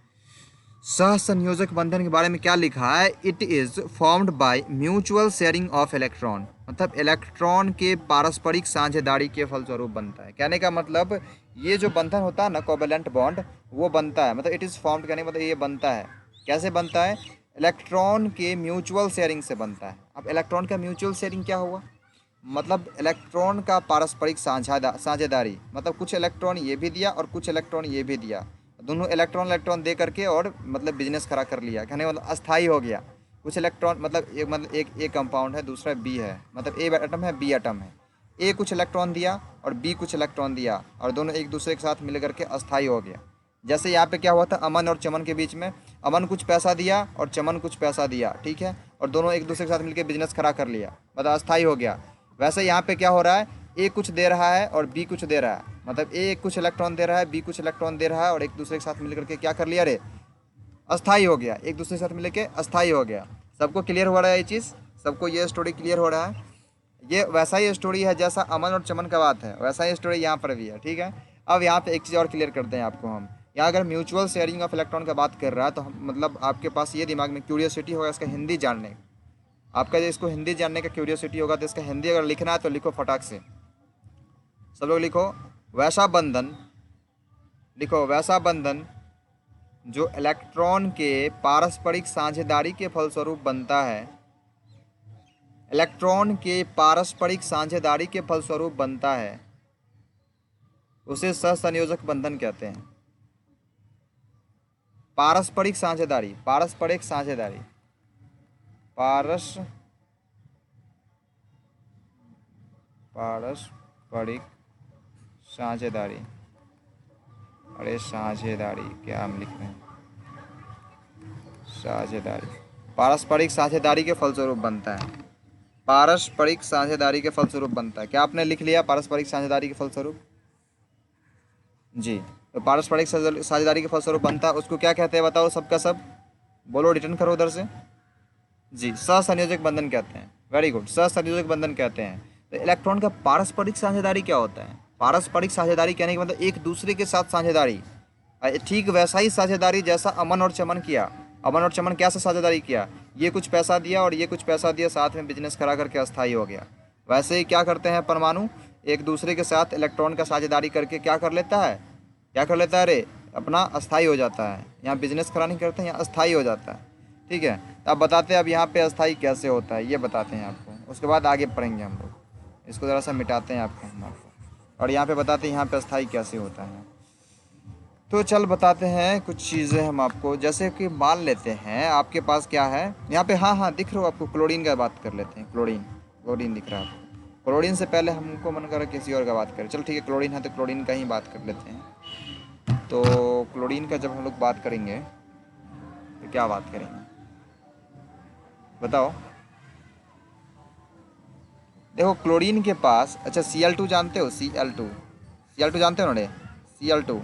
सहसंयोजक बंधन के बारे में क्या लिखा है, it is formed by mutual sharing of electron, मतलब इलेक्ट्रॉन के पारस्परिक साझेदारी के फलस्वरूप बनता है। कहने का मतलब ये जो बंधन होता है ना कोवलेंट बॉन्ड, वो बनता है, मतलब इट इज फॉर्म्ड कहने का मतलब ये बनता है, कैसे बनता है, इलेक्ट्रॉन के म्यूचुअल शेयरिंग से बनता है। अब इलेक्ट्रॉन का म्यूचुअल शेयरिंग क्या हुआ, मतलब इलेक्ट्रॉन का पारस्परिक साझेदारी, मतलब कुछ इलेक्ट्रॉन ये भी दिया और कुछ इलेक्ट्रॉन ये भी दिया, दोनों इलेक्ट्रॉन दे करके और मतलब बिजनेस खड़ा कर लिया, कहने मतलब अस्थाई हो गया। कुछ इलेक्ट्रॉन मतलब एक ए कंपाउंड है, दूसरा बी है, मतलब ए एटम है बी एटम है, ए कुछ इलेक्ट्रॉन दिया और बी कुछ इलेक्ट्रॉन दिया और दोनों एक दूसरे के साथ मिल करके अस्थायी हो गया। जैसे यहाँ पे क्या हुआ था अमन और चमन के बीच में, अमन कुछ पैसा दिया और चमन कुछ पैसा दिया, ठीक है, और दोनों एक दूसरे के साथ मिलकर बिजनेस खड़ा कर लिया, मतलब अस्थायी हो गया। वैसे यहाँ पे क्या हो रहा है, ए कुछ दे रहा है और बी कुछ दे रहा है, मतलब ए कुछ इलेक्ट्रॉन दे रहा है, बी कुछ इलेक्ट्रॉन दे रहा है और एक दूसरे के साथ मिल करके क्या कर लिया रे, अस्थायी हो गया, एक दूसरे के साथ मिल के अस्थायी हो गया। सबको क्लियर हो रहा है ये चीज़, सबको ये स्टोरी क्लियर हो रहा है। ये वैसा ही स्टोरी है जैसा अमन और चमन का बात है, वैसा ही स्टोरी यहाँ पर भी है, ठीक है। अब यहाँ पे एक चीज़ और क्लियर करते हैं आपको हम, यहाँ अगर म्यूचुअल शेयरिंग ऑफ इलेक्ट्रॉन का बात कर रहा है तो मतलब आपके पास ये दिमाग में क्यूरियोसिटी होगा इसका हिंदी जानने, आपका जो इसको हिंदी जानने का क्यूरियोसिटी होगा तो इसका हिंदी अगर लिखना है तो लिखो फटाक से, सब लोग लिखो वैसा बंधन, लिखो वैसा बंधन जो इलेक्ट्रॉन के पारस्परिक साझेदारी के फलस्वरूप बनता है, इलेक्ट्रॉन के पारस्परिक साझेदारी के फलस्वरूप बनता है, उसे सहसंयोजक बंधन कहते हैं। पारस्परिक साझेदारी, पारस्परिक साझेदारी, पारस्परिक साझेदारी, अरे साझेदारी क्या हम लिख रहे हैं, साझेदारी, पारस्परिक साझेदारी के फलस्वरूप बनता है, पारस्परिक साझेदारी के फलस्वरूप बनता है। क्या आपने लिख लिया पारस्परिक साझेदारी के फलस्वरूप? जी, तो पारस्परिक साझेदारी के फलस्वरूप बनता है, उसको क्या कहते हैं बताओ सबका सब, बोलो रिटर्न करो उधर से। जी, सहसंयोजक बंधन कहते हैं, वेरी गुड, सहसंयोजक बंधन कहते हैं। तो इलेक्ट्रॉन का पारस्परिक साझेदारी क्या होता है? पारस्परिक साझेदारी कहने के मतलब एक दूसरे के साथ साझेदारी, ठीक वैसा ही साझेदारी जैसा अमन और चमन किया। अमन और चमन क्या से साझेदारी किया, ये कुछ पैसा दिया और ये कुछ पैसा दिया, साथ में बिजनेस करा करके अस्थायी हो गया। वैसे ही क्या करते हैं परमाणु, एक दूसरे के साथ इलेक्ट्रॉन का साझेदारी करके क्या कर लेता है, क्या कर लेता है रे, अपना अस्थायी हो जाता है। यहाँ बिजनेस खड़ा नहीं करते हैं, यहाँ अस्थायी हो जाता है, ठीक है। तो अब बताते हैं अब यहाँ पे अस्थायी कैसे होता है, ये बताते हैं आपको, उसके बाद आगे पढ़ेंगे हम लोग। इसको ज़रा सा मिटाते हैं आपको, और यहाँ पे बताते हैं यहाँ पे अस्थायी कैसे होता है। तो चल बताते हैं कुछ चीज़ें हम आपको, जैसे कि मान लेते हैं आपके पास क्या है यहाँ पे, हाँ हाँ दिख रहा हो आपको, क्लोरीन का बात कर लेते हैं। क्लोरीन, क्लोरीन दिख रहा है आपको। क्लोरीन से पहले हमको मन कर किसी और का बात करें, चल ठीक है क्लोरीन है तो क्लोरीन का ही बात कर लेते हैं। तो क्लोरीन का जब हम लोग बात करेंगे तो क्या बात करेंगे बताओ। देखो क्लोरीन के पास, अच्छा Cl2 जानते हो, Cl2 जानते हो ना, Cl2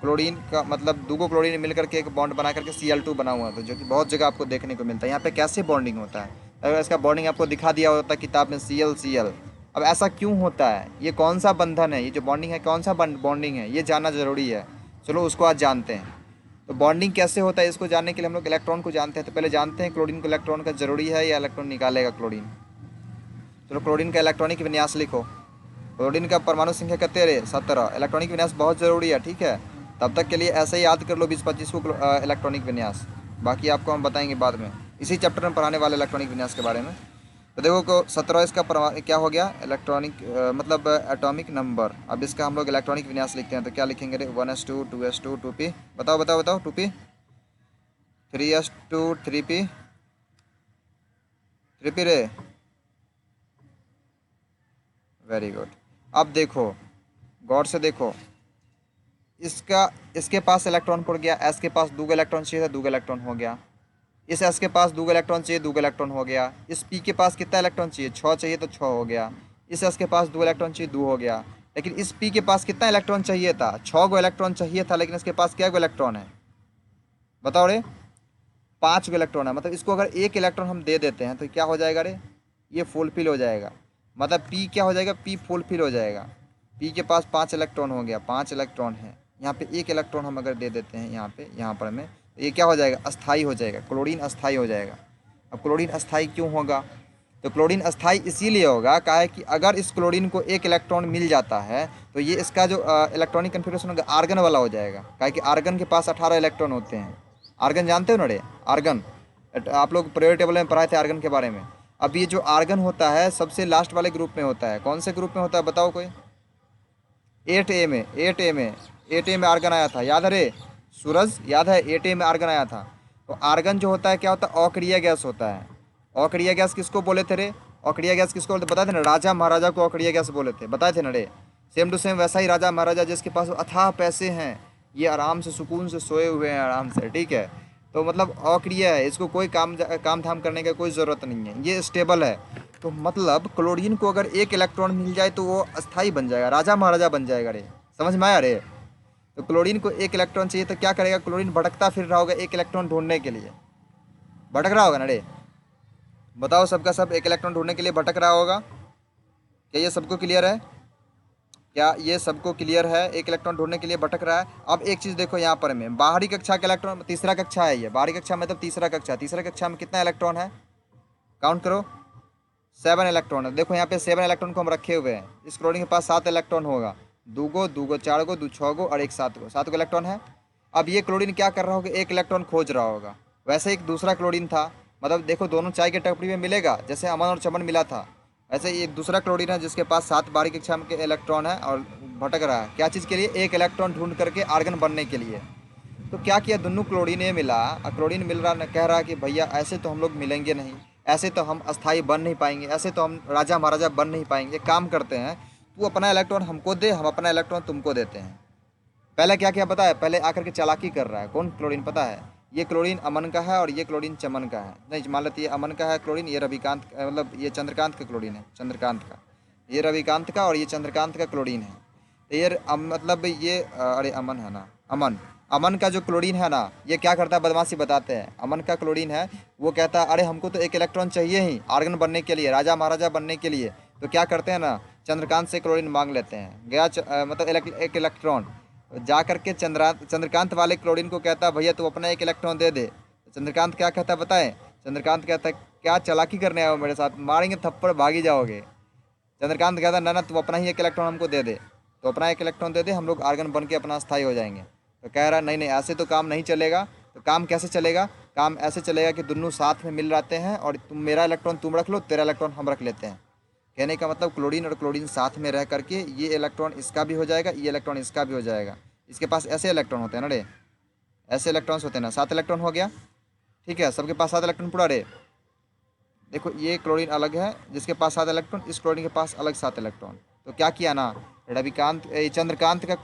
क्लोरीन का मतलब दो क्लोरीन मिल करके एक बॉन्ड बना करके Cl2 बना हुआ था, जो कि बहुत जगह आपको देखने को मिलता है। यहाँ पे कैसे बॉन्डिंग होता है, अगर इसका बॉन्डिंग आपको दिखा दिया होता किताब में Cl। अब ऐसा क्यों होता है, ये कौन सा बंधन है, ये जो बॉन्डिंग है कौन सा बॉन्डिंग है, ये जानना ज़रूरी है। चलो उसको आज जानते हैं। तो बॉन्डिंग कैसे होता है इसको जानने के लिए हम लोग इलेक्ट्रॉन को जानते हैं। तो पहले जानते हैं क्लोरीन को इलेक्ट्रॉन का ज़रूरी है या इलेक्ट्रॉन निकालेगा क्लोरीन। चलो क्लोरीन का इलेक्ट्रॉनिक विन्यास लिखो। क्लोरीन का परमाणु संख्या कितने रे, 17। इलेक्ट्रॉनिक विन्यास बहुत ज़रूरी है, ठीक है। तब तक के लिए ऐसे ही याद कर लो 20-25 को इलेक्ट्रॉनिक विन्यास, बाकी आपको हम बताएंगे बाद में, इसी चैप्टर में पढ़ाने वाले इलेक्ट्रॉनिक विन्यास के बारे में। तो देखो को 17 इसका क्या हो गया, इलेक्ट्रॉनिक मतलब एटॉमिक नंबर। अब इसका हम लोग इलेक्ट्रॉनिक विन्यास लिखते हैं तो क्या लिखेंगे रे, 1s2 2s2 2p, बताओ बताओ बताओ, 2p 3s2 3p 3p रे, वेरी गुड। अब देखो गौर से देखो, इसके पास इलेक्ट्रॉन पड़ गया, एस के पास 2 इलेक्ट्रॉन चाहिए था, 2 इलेक्ट्रॉन हो गया। इस एस के पास 2 इलेक्ट्रॉन चाहिए, 2 इलेक्ट्रॉन हो गया। इस पी के पास कितना इलेक्ट्रॉन चाहिए, 6 चाहिए तो 6 हो गया। इस एस के पास 2 इलेक्ट्रॉन चाहिए, 2 हो गया। लेकिन इस पी के पास कितना इलेक्ट्रॉन चाहिए था, 6 गो इलेक्ट्रॉन चाहिए था, लेकिन इसके पास क्या गो इलेक्ट्रॉन है बताओ रे, 5 गो इलेक्ट्रॉन है। मतलब इसको अगर 1 इलेक्ट्रॉन हम दे देते हैं तो क्या हो जाएगा रे, ये फुलफिल हो जाएगा। मतलब पी क्या हो जाएगा, पी फुलफिल हो जाएगा। पी के पास 5 इलेक्ट्रॉन हो गया, 5 इलेक्ट्रॉन है। यहाँ पे 1 इलेक्ट्रॉन हम अगर दे देते हैं यहाँ पर में, तो ये क्या हो जाएगा, अस्थाई हो जाएगा, क्लोरीन अस्थाई हो जाएगा। अब क्लोरीन अस्थाई क्यों होगा, तो क्लोरीन अस्थाई इसीलिए होगा क्या है कि अगर इस क्लोरीन को 1 इलेक्ट्रॉन मिल जाता है तो ये इसका जो इलेक्ट्रॉनिक कन्फिग्रेशन होगा आर्गन वाला हो जाएगा। क्या कि आर्गन के पास 18 इलेक्ट्रॉन होते हैं। आर्गन जानते हो ना रे, आर्गन आप लोग पीरियोडिक टेबल में पढ़ाए थे आर्गन के बारे में। अब ये जो आर्गन होता है सबसे लास्ट वाले ग्रुप में होता है, कौन से ग्रुप में होता है बताओ कोई, 8A में, 8A में आर्गन आया था, याद है रे सूरज, याद है 8A में आर्गन आया था। तो आर्गन जो होता है क्या होता है, अक्रिय गैस होता है। अक्रिय गैस किसको बोले थे रे, औकड़िया गैस किसको बोलते बताए थे ना, राजा महाराजा को औकड़िया गैस बोले थे, बताए थे ना रे। सेम टू सेम वैसा ही राजा महाराजा जिसके पास अथाह पैसे हैं, ये आराम से सुकून से सोए हुए हैं आराम से, ठीक है। तो मतलब अक्रिय है, इसको कोई काम धाम करने का कोई ज़रूरत नहीं है, ये स्टेबल है। तो मतलब क्लोरीन को अगर एक इलेक्ट्रॉन मिल जाए तो वो अस्थाई बन जाएगा, राजा महाराजा बन जाएगा रे। समझ में आया रे। तो क्लोरीन को एक इलेक्ट्रॉन चाहिए तो क्या करेगा, क्लोरीन भटकता फिर रहा होगा एक इलेक्ट्रॉन ढूंढने के लिए, भटक रहा होगा ना रे। बताओ सबका सब एक इलेक्ट्रॉन ढूंढने के लिए भटक रहा होगा। क्या ये सबको क्लियर है, क्या ये सबको क्लियर है, एक इलेक्ट्रॉन ढूंढने के लिए भटक रहा है। अब एक चीज़ देखो यहाँ पर में बाहरी कक्षा का इलेक्ट्रॉन, तीसरा कक्षा है ये, बाहरी कक्षा मतलब तीसरा कक्षा, तीसरा कक्षा में कितना इलेक्ट्रॉन है, काउंट करो, 7 इलेक्ट्रॉन है। देखो यहाँ पे 7 इलेक्ट्रॉन को हम रखे हुए हैं, इस क्लोरीन के पास 7 इलेक्ट्रॉन होगा, 2 गो 2 गो 4 गो 2 6 गो और एक 7 गो, 7 गो इलेक्ट्रॉन है। अब ये क्लोरीन क्या कर रहा होगा, एक इलेक्ट्रॉन खोज रहा होगा। वैसे एक दूसरा क्लोरीन था, मतलब देखो दोनों चाय के टपरी में मिलेगा, जैसे अमन और चमन मिला था, ऐसे ही एक दूसरा क्लोरीन है जिसके पास 7 बाहरी कक्षा के इलेक्ट्रॉन है और भटक रहा है क्या चीज़ के लिए, एक इलेक्ट्रॉन ढूंढ करके आर्गन बनने के लिए। तो क्या किया, दोनों क्लोरीन ये मिला, क्लोरीन मिल रहा कह रहा है कि भैया ऐसे तो हम लोग मिलेंगे नहीं, ऐसे तो हम अस्थाई बन नहीं पाएंगे, ऐसे तो हम राजा महाराजा बन नहीं पाएंगे। काम करते हैं, तू अपना इलेक्ट्रॉन हमको दे, हम अपना इलेक्ट्रॉन तुमको देते हैं। पहले क्या क्या पता है, पहले आकर के चालाकी कर रहा है कौन, क्लोरीन पता है, ये क्लोरीन अमन का है और ये क्लोरीन चमन का है। नहीं मान लेते ये अमन का है क्लोरीन, ये रविकांत मतलब ये चंद्रकांत का क्लोरीन है, चंद्रकांत का, ये रविकांत का और ये चंद्रकांत का क्लोरीन है। तो ये मतलब ये अरे अमन है ना, अमन, अमन का जो क्लोरीन है ना, ये क्या करता है, बदमाशी बताते हैं, अमन का क्लोरीन है वो कहता है अरे हमको तो एक इलेक्ट्रॉन चाहिए ही आर्गन बनने के लिए, राजा महाराजा बनने के लिए। तो क्या करते हैं ना, चंद्रकांत से क्लोरीन मांग लेते हैं, गया मतलब एक इलेक्ट्रॉन जा करके चंद्रकांत वाले क्लोरीन को कहता है भैया तू अपना एक इलेक्ट्रॉन दे दे। तो चंद्रकांत क्या कहता है बताएं, चंद्रकांत कहता है क्या चालाकी करने आए हो मेरे साथ, मारेंगे थप्पड़ भागी जाओगे। चंद्रकांत कहता है ना ना तू अपना ही एक इलेक्ट्रॉन हमको दे दे, तो अपना एक इलेक्ट्रॉन दे दे, हम लोग आर्गन बन के अपना स्थायी हो जाएंगे। तो कह रहा है नहीं नहीं ऐसे तो काम नहीं चलेगा। तो काम कैसे चलेगा, काम ऐसे चलेगा कि दोनों साथ में मिल जाते हैं और तुम मेरा इलेक्ट्रॉन तुम रख लो, तेरा इलेक्ट्रॉन हम रख लेते हैं। कहने का मतलब क्लोरीन और क्लोरीन साथ में रह करके ये इलेक्ट्रॉन इसका भी हो जाएगा, ये इलेक्ट्रॉन इसका भी हो जाएगा। इसके पास ऐसे इलेक्ट्रॉन होते हैं ना रे, ऐसे इलेक्ट्रॉन्स होते हैं ना, 7 इलेक्ट्रॉन हो गया, ठीक है, सबके पास 7 इलेक्ट्रॉन पूरा रे। देखो ये क्लोरीन अलग है जिसके पास 7 इलेक्ट्रॉन, इस क्लोरीन के पास अलग 7 इलेक्ट्रॉन। तो क्या किया ना, रविकांत चंद्रकांत का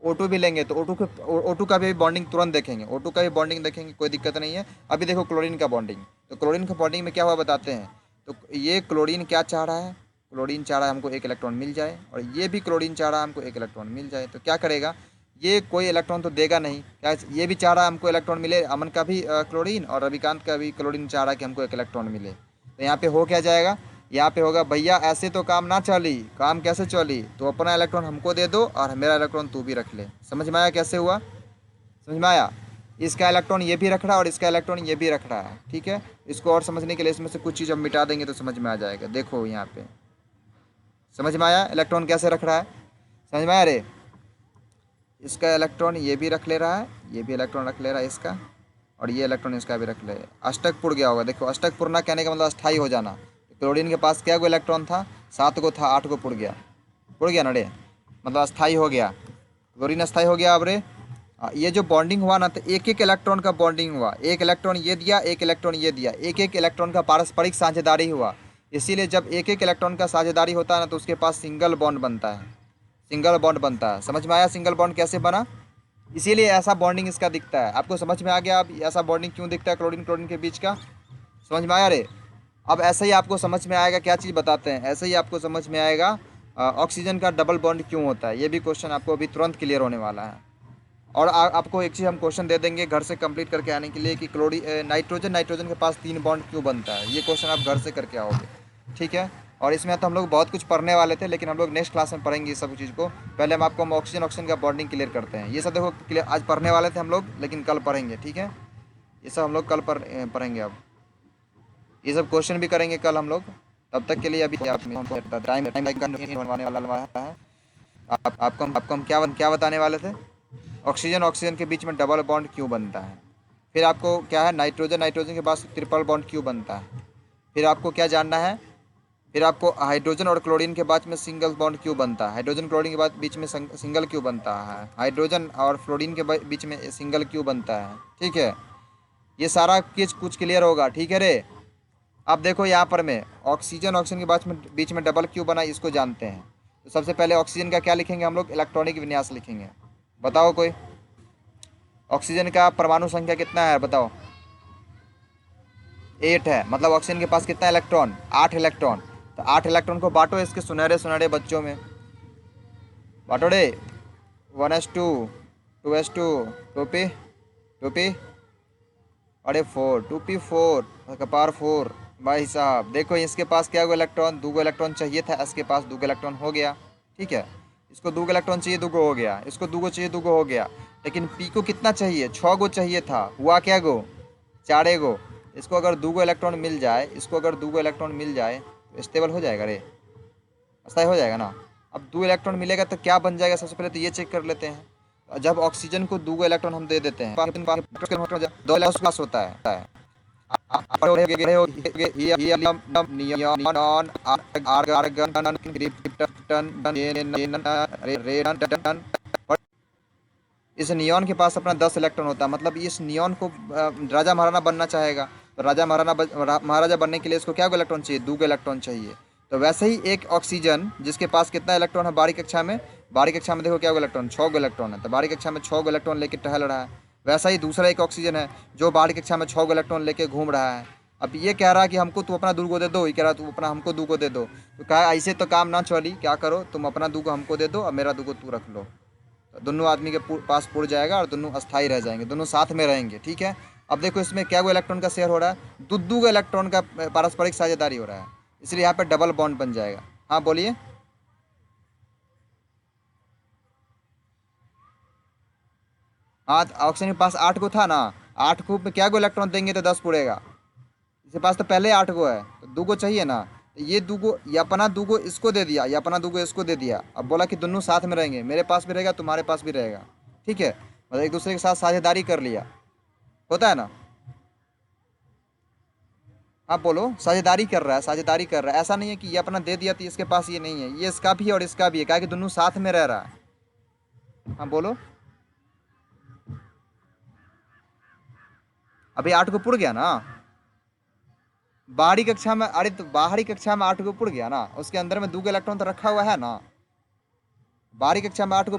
O2 भी लेंगे तो O2 का भी बॉन्डिंग तुरंत देखेंगे, O2 का भी बॉन्डिंग देखेंगे, कोई दिक्कत नहीं है। अभी देखो क्लोरीन का बॉन्डिंग, तो क्लोरीन का बॉन्डिंग में क्या हुआ बताते हैं। तो ये क्लोरीन क्या चाह रहा है, क्लोरीन चाह रहा है हमको एक इलेक्ट्रॉन मिल जाए, और ये भी क्लोरीन चाह रहा है हमको एक इलेक्ट्रॉन मिल जाए। तो क्या करेगा, ये कोई इलेक्ट्रॉन तो देगा नहीं, क्या ये भी चाह रहा है हमको इलेक्ट्रॉन मिले, अमन का भी क्लोरीन और रविकांत का भी क्लोरीन चाह रहा है कि हमको एक इलेक्ट्रॉन मिले। तो यहाँ पे हो क्या जाएगा, यहाँ पे होगा भैया ऐसे तो काम ना चली, काम कैसे चली, तो अपना इलेक्ट्रॉन हमको दे दो और मेरा इलेक्ट्रॉन तू भी रख ले। समझ में आया कैसे हुआ, समझ में आया। इसका इलेक्ट्रॉन ये भी रख रहा है और इसका इलेक्ट्रॉन ये भी रख रहा है, ठीक है। इसको और समझने के लिए इसमें से कुछ चीज़ हम मिटा देंगे तो समझ में आ जाएगा। देखो यहाँ पे समझ में आया इलेक्ट्रॉन कैसे रख रहा है, समझ में आया रे। इसका इलेक्ट्रॉन ये भी रख ले रहा है, ये भी इलेक्ट्रॉन रख ले रहा है इसका, और ये इलेक्ट्रॉन इसका भी रख ले, अष्टक पुर गया होगा। देखो अष्टक पुरना कहने का मतलब अस्थाई हो जाना। क्लोरीन के पास क्या गो इलेक्ट्रॉन था, 7 गो था, 8 गो पुड़ गया ना रे, मतलब अस्थाई हो गया, क्लोरीन अस्थाई हो गया। अब रे ये जो बॉन्डिंग हुआ ना, तो एक एक इलेक्ट्रॉन का बॉन्डिंग हुआ, एक इलेक्ट्रॉन ये दिया, एक इलेक्ट्रॉन ये दिया, एक एक इलेक्ट्रॉन का पारस्परिक साझेदारी हुआ। इसीलिए जब एक एक इलेक्ट्रॉन का साझेदारी होता है ना, तो उसके पास सिंगल बॉन्ड बनता है, सिंगल बॉन्ड बनता है। समझ में आया सिंगल बॉन्ड कैसे बना, इसीलिए ऐसा बॉन्डिंग इसका दिखता है। आपको समझ में आ गया अब ऐसा बॉन्डिंग क्यों दिखता है क्लोरीन क्लोरीन के बीच का, समझ में आया रे। अब ऐसे ही आपको समझ में आएगा, क्या चीज़ बताते हैं, ऐसे ही आपको समझ में आएगा ऑक्सीजन का डबल बॉन्ड क्यों होता है। ये भी क्वेश्चन आपको अभी तुरंत क्लियर होने वाला है। और आपको एक चीज़ हम क्वेश्चन दे देंगे घर से कंप्लीट करके आने के लिए कि नाइट्रोजन के पास 3 बॉन्ड क्यों बनता है। ये क्वेश्चन आप घर से करके आओगे, ठीक है। और इसमें तो हम लोग बहुत कुछ पढ़ने वाले थे, लेकिन हम लोग नेक्स्ट क्लास में पढ़ेंगे इस सब चीज़ को। पहले हम आपको ऑक्सीजन का बॉन्डिंग क्लियर करते हैं। ये सब देखो क्लियर आज पढ़ने वाले थे हम लोग, लेकिन कल पढ़ेंगे, ठीक है। ये सब हम लोग कल पढ़ेंगे। अब ये सब क्वेश्चन भी करेंगे कल हम लोग। तब तक के लिए अभी टाइम बनवाने वाला है। आपको हम क्या बताने वाले थे, ऑक्सीजन के बीच में डबल बॉन्ड क्यों बनता है। फिर आपको क्या है, नाइट्रोजन के पास ट्रिपल बॉन्ड क्यों बनता है। फिर आपको क्या जानना है, फिर आपको हाइड्रोजन और क्लोरीन के बाद में सिंगल बॉन्ड क्यों बनता है, हाइड्रोजन क्लोरीन के बाद बीच में सिंगल क्यों बनता है, हाइड्रोजन और फ्लोरीन के बीच में सिंगल क्यों बनता है, ठीक है। ये सारा कुछ क्लियर होगा, ठीक है रे। अब देखो यहाँ पर मैं ऑक्सीजन के बीच में डबल क्यू बना, इसको जानते हैं। तो सबसे पहले ऑक्सीजन का क्या लिखेंगे हम लोग, इलेक्ट्रॉनिक विन्यास लिखेंगे। बताओ कोई, ऑक्सीजन का परमाणु संख्या कितना है बताओ। 8 है, मतलब ऑक्सीजन के पास कितना इलेक्ट्रॉन, 8 इलेक्ट्रॉन। तो 8 इलेक्ट्रॉन को बांटो इसके सुनहरे सुनहरे बच्चों में, बांटो रे। 1s2, 2s2, 2p, 2p, अरे 4, 2p4 का पावर 4। भाई साहब देखो इसके पास क्या गो इलेक्ट्रॉन, 2 इलेक्ट्रॉन चाहिए था, इसके पास 2 इलेक्ट्रॉन हो गया, ठीक है। इसको 2 इलेक्ट्रॉन चाहिए, 2 हो गया। इसको 2 चाहिए, 2 हो गया। लेकिन पी को कितना चाहिए, 6 गो चाहिए था, हुआ क्या गो, 4 गो। इसको अगर 2 इलेक्ट्रॉन मिल जाए, इसको अगर 2 इलेक्ट्रॉन मिल जाए तो स्टेबल हो जाएगा रे, अस्थायी हो जाएगा ना। अब 2 इलेक्ट्रॉन मिलेगा तो क्या बन जाएगा, सबसे पहले तो ये चेक कर लेते हैं। जब ऑक्सीजन को 2 इलेक्ट्रॉन हम दे देते हैं, 2 इलेक्ट्रॉन पास होता है। इस नियॉन के पास अपना 10 इलेक्ट्रॉन होता है, मतलब इस नियॉन को राजा महाराणा बनना चाहेगा। तो महाराजा बनने के लिए इसको क्या इलेक्ट्रॉन चाहिए, 2 इलेक्ट्रॉन चाहिए। तो वैसे ही एक ऑक्सीजन जिसके पास कितना इलेक्ट्रॉन है, बाहरी कक्षा में देखो क्या इलेक्ट्रॉन, 6 इलेक्ट्रॉन है। तो बाहरी कक्षा में 6 इलेक्ट्रॉन लेके टहल रहा है। वैसा ही दूसरा एक ऑक्सीजन है जो बाहरी कक्षा में 6 इलेक्ट्रॉन लेके घूम रहा है। अब ये कह रहा है कि हमको तू अपना 2 को दे दो, ये कह रहा तू अपना हमको 2 को दे दो। तो कहा ऐसे तो काम ना चली, क्या करो तुम अपना 2 को हमको दे दो और मेरा 2 को तू रख लो। दोनों आदमी के पास पुर जाएगा और दोनों अस्थाई रह जाएंगे, दोनों साथ में रहेंगे, ठीक है। अब देखो इसमें क्या वो इलेक्ट्रॉन का शेयर हो रहा है, 2 इलेक्ट्रॉन का पारस्परिक साझेदारी हो रहा है, इसलिए यहाँ पे डबल बॉन्ड बन जाएगा। हाँ बोलिए। हाँ तो ऑक्सीजन के पास 8 को था ना, 8 को में क्या गो इलेक्ट्रॉन देंगे तो 10 पुड़ेगा। इसके पास तो पहले 8 को है, तो 2 को चाहिए ना। तो ये 2 को, ये अपना 2 को इसको दे दिया, ये अपना 2 को इसको दे दिया। अब बोला कि दोनों साथ में रहेंगे, मेरे पास भी रहेगा तुम्हारे पास भी रहेगा, ठीक है। मतलब एक दूसरे के साथ साझेदारी कर लिया, होता है ना। हाँ बोलो, साझेदारी कर रहा है, साझेदारी कर रहा है। ऐसा नहीं है कि ये अपना दे दिया तो इसके पास ये नहीं है, ये इसका भी है और इसका भी है, क्या कि दोनों साथ में रह रहा है। हाँ बोलो। अभी 8 को पुड़ गया ना बाहरी कक्षा में, अरे तो बाहरी कक्षा में 8 को पुड़ गया ना, उसके अंदर में 2 इलेक्ट्रॉन तो रखा हुआ है ना। बाहरी कक्षा में 8 को